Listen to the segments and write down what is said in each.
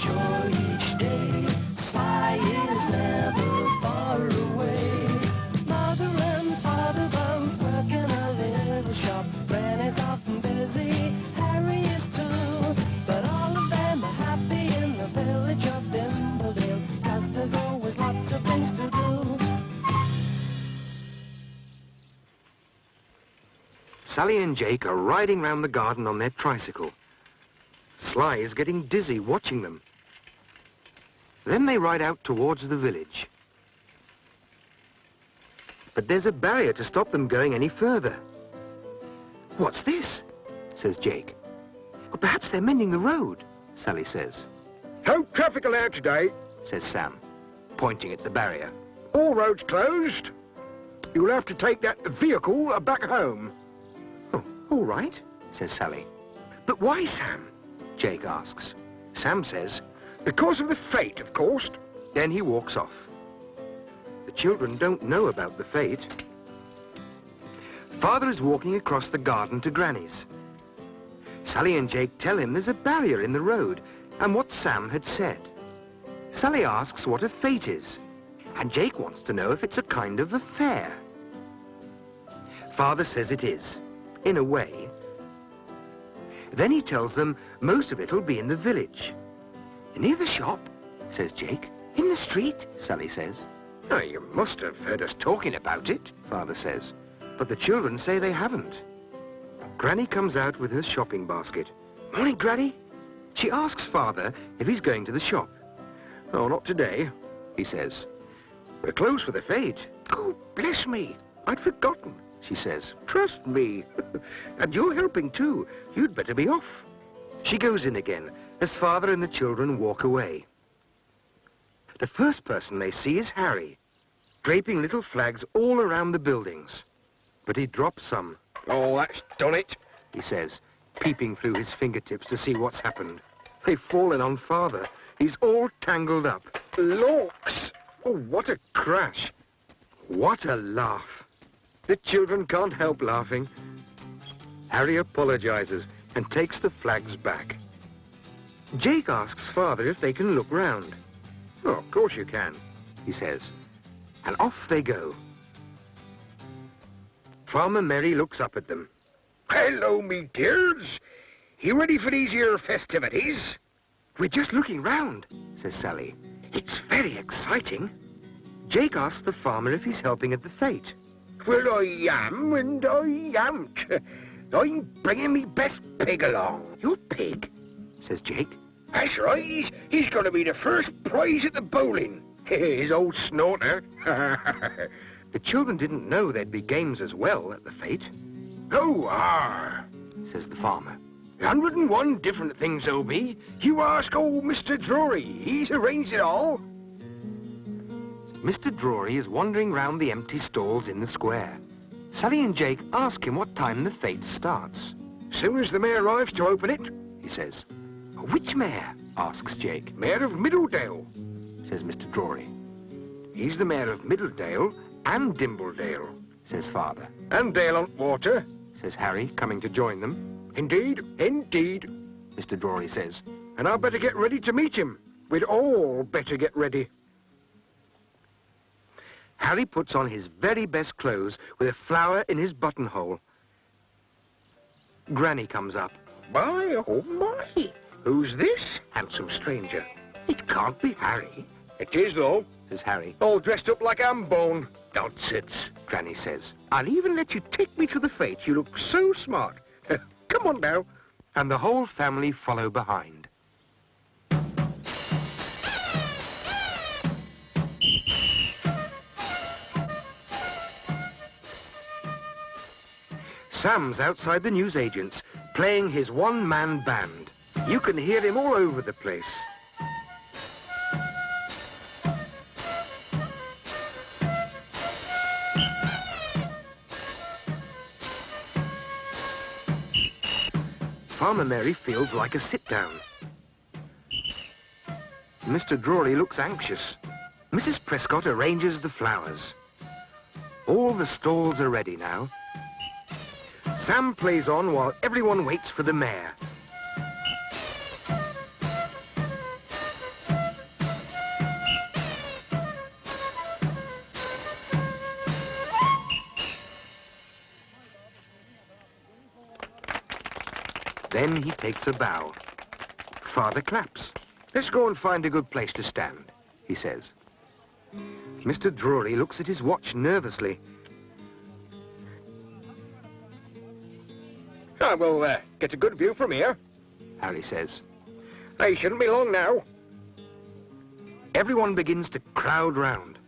joy each day. Sly is never far away. Mother and father both work in a little shop. Granny's often busy, Harry is too. But all of them are happy in the village of Dimbledale, 'cause there's always lots of things to do. Sally and Jake are riding round the garden on their tricycle. Sly is getting dizzy watching them. Then they ride out towards the village. But there's a barrier to stop them going any further. "What's this?" says Jake. "Well, perhaps they're mending the road," Sally says. No traffic allowed today. Says Sam, pointing at the barrier. All roads closed. You'll have to take that vehicle back home. "Oh, all right," says Sally. "But why, Sam?" Jake asks. Sam says, Because of the fete, of course. Then he walks off. The children don't know about the fete. Father is walking across the garden to Granny's. Sally and Jake tell him there's a barrier in the road and what Sam had said. Sally asks what a fete is, and Jake wants to know if it's a kind of a fair. Father says it is, in a way. Then he tells them most of it'll be in the village. "Near the shop," says Jake. "In the street," Sally says. Oh, you must have heard us talking about it. Father says. But the children say they haven't. Granny comes out with her shopping basket. "Morning, Granny." She asks Father if he's going to the shop. Oh, not today, He says. we're closed for the fete. Oh, bless me, I'd forgotten. She says. Trust me. And you're helping too. You'd better be off. She goes in again as Father and the children walk away. The first person they see is Harry, draping little flags all around the buildings. But he drops some, Oh, that's done it. he says, peeping through his fingertips to see what's happened. They've fallen on Father. He's all tangled up. Lorks. Oh, what a crash. What a laugh. The children can't help laughing. Harry apologizes and takes the flags back. Jake asks Father if they can look round. Oh, of course you can. He says, and off they go. Farmer Mary looks up at them. Hello, me dears. You ready for these here festivities? "We're just looking round," says Sally. "It's very exciting." Jake asks the farmer if he's helping at the fete. Well, I am and I am't. I'm bringing me best pig along. "Your pig?" says Jake. That's right. He's going to be the first prize at the bowling. His old snorter. The children didn't know there'd be games as well at the fete. Oh, Says the farmer. 101 different things there'll be. You ask old Mr. Drury. He's arranged it all. Mr. Drury is wandering round the empty stalls in the square. Sally and Jake ask him what time the fete starts. Soon as the mayor arrives to open it. He says. "Which mayor?" asks Jake. Mayor of Middledale. Says Mr. Drury. He's the mayor of Middledale and Dimbledale. Says Father. And Dale on Water. Says Harry, coming to join them. Indeed, indeed. Mr. Drury says. And I'd better get ready to meet him. We'd all better get ready. Harry puts on his very best clothes with a flower in his buttonhole. Granny comes up. My, oh my. Who's this handsome stranger? It can't be Harry. It is, though, Says Harry. all dressed up like Hambone. "Nonsense," Granny says. I'll even let you take me to the fete. You look so smart. Come on now. And the whole family follow behind. Sam's outside the newsagent's, playing his one-man band. You can hear him all over the place. Farmer Mary feels like a sit-down. Mr. Drury looks anxious. Mrs. Prescott arranges the flowers. All the stalls are ready now. Sam plays on while everyone waits for the mayor. Then he takes a bow. Father claps. Let's go and find a good place to stand, he says. Mr. Drury looks at his watch nervously. I will get a good view from here, Harry says. I shouldn't be long now. Everyone begins to crowd round.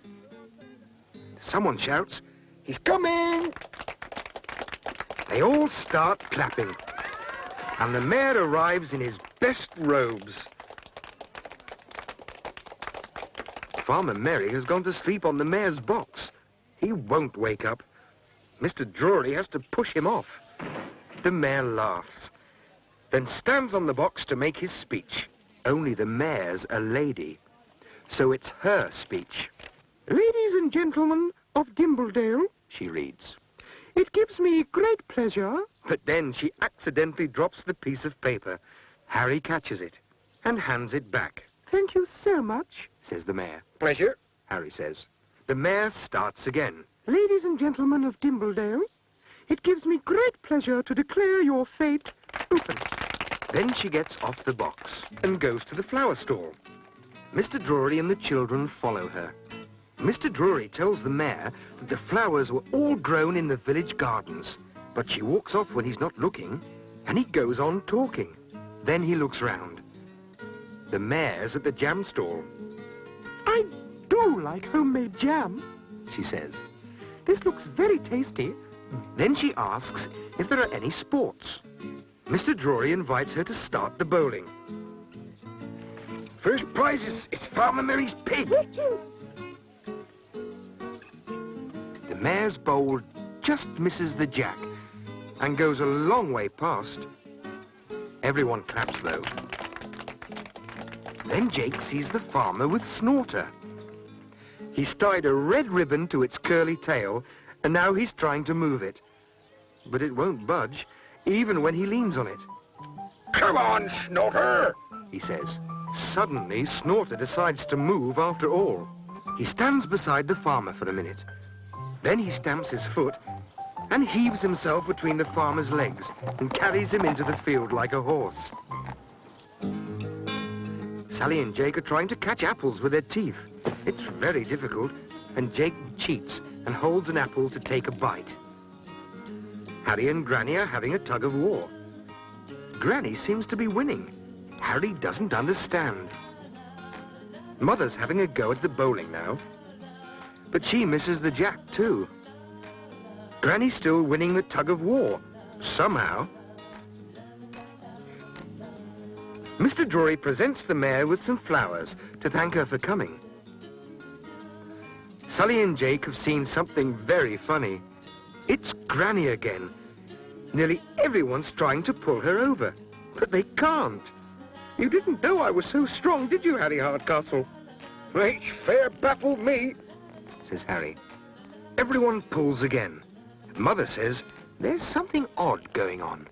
Someone shouts, He's coming! They all start clapping. And the mayor arrives in his best robes. Farmer Merry has gone to sleep on the mayor's box. He won't wake up. Mr. Drury has to push him off. The mayor laughs, then stands on the box to make his speech. Only the mayor's a lady, so it's her speech. Ladies and gentlemen of Dimbledale, she reads. It gives me great pleasure. But then she accidentally drops the piece of paper. Harry catches it and hands it back. Thank you so much, says the mayor. Pleasure. Harry says. The mayor starts again. Ladies and gentlemen of Dimbledale, it gives me great pleasure to declare your fete open. Then she gets off the box and goes to the flower stall. Mr. Drury and the children follow her. Mr. Drury tells the mayor that the flowers were all grown in the village gardens, but she walks off when he's not looking, and he goes on talking. Then he looks round. The mayor's at the jam stall. I do like homemade jam, she says. This looks very tasty. Then she asks if there are any sports. Mr. Drury invites her to start the bowling. First prize is Farmer Mary's pig. The mayor's bowl just misses the jack and goes a long way past. Everyone claps though. Then Jake sees the farmer with Snorter. He's tied a red ribbon to its curly tail, and now he's trying to move it. But it won't budge, even when he leans on it. Come on, Snorter, he says. Suddenly, Snorter decides to move after all. He stands beside the farmer for a minute. Then he stamps his foot and heaves himself between the farmer's legs and carries him into the field like a horse. Sally and Jake are trying to catch apples with their teeth. It's very difficult, and Jake cheats and holds an apple to take a bite. Harry and Granny are having a tug of war. Granny seems to be winning. Harry doesn't understand. Mother's having a go at the bowling now, but she misses the jack too. Granny's still winning the tug of war, somehow. Mr. Drury presents the mayor with some flowers to thank her for coming. Sully and Jake have seen something very funny. It's Granny again. Nearly everyone's trying to pull her over, but they can't. You didn't know I was so strong, did you, Harry Hardcastle? It fair baffled me, says Harry. Everyone pulls again. Mother says there's something odd going on.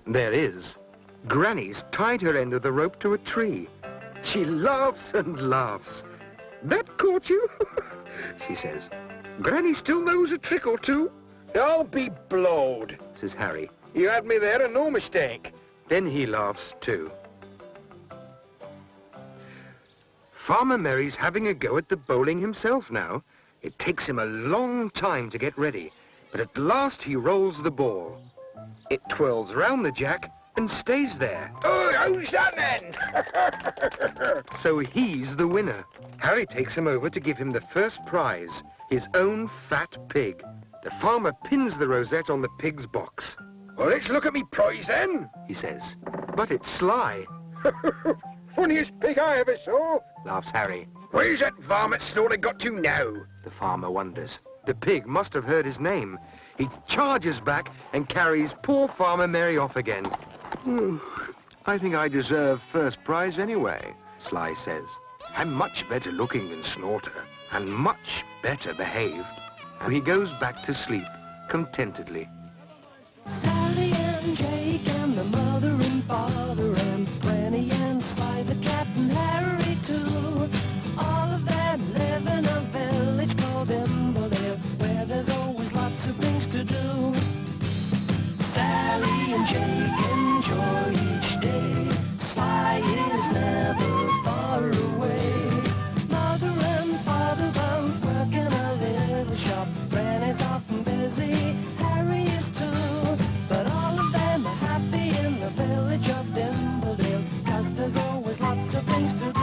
There is. Granny's tied her end of the rope to a tree. She laughs and laughs. That caught you? she says. Granny still knows a trick or two. I'll be blowed, says Harry. You had me there and no mistake. Then he laughs too. Farmer Merry's having a go at the bowling himself now. It takes him a long time to get ready, but at last he rolls the ball. It twirls round the jack and stays there. Oh, who's that then? So he's the winner. Harry takes him over to give him the first prize, his own fat pig. The farmer pins the rosette on the pig's box. Well, let's look at me prize then, he says. But it's Sly, funniest pig I ever saw. laughs Harry. Where's that varmint Snorter got to now? The farmer wonders. The pig must have heard his name. He charges back and carries poor Farmer Merry off again. I think I deserve first prize anyway, Sly says. I'm much better looking than Snorter, and much better behaved. And he goes back to sleep, contentedly. Sally and Jake and the mother and father and Granny and Sly the cat and Harry too. All of them live in a village called Dimbledale, where there's always lots of things to do. Sally and Jake enjoy lots of things to do.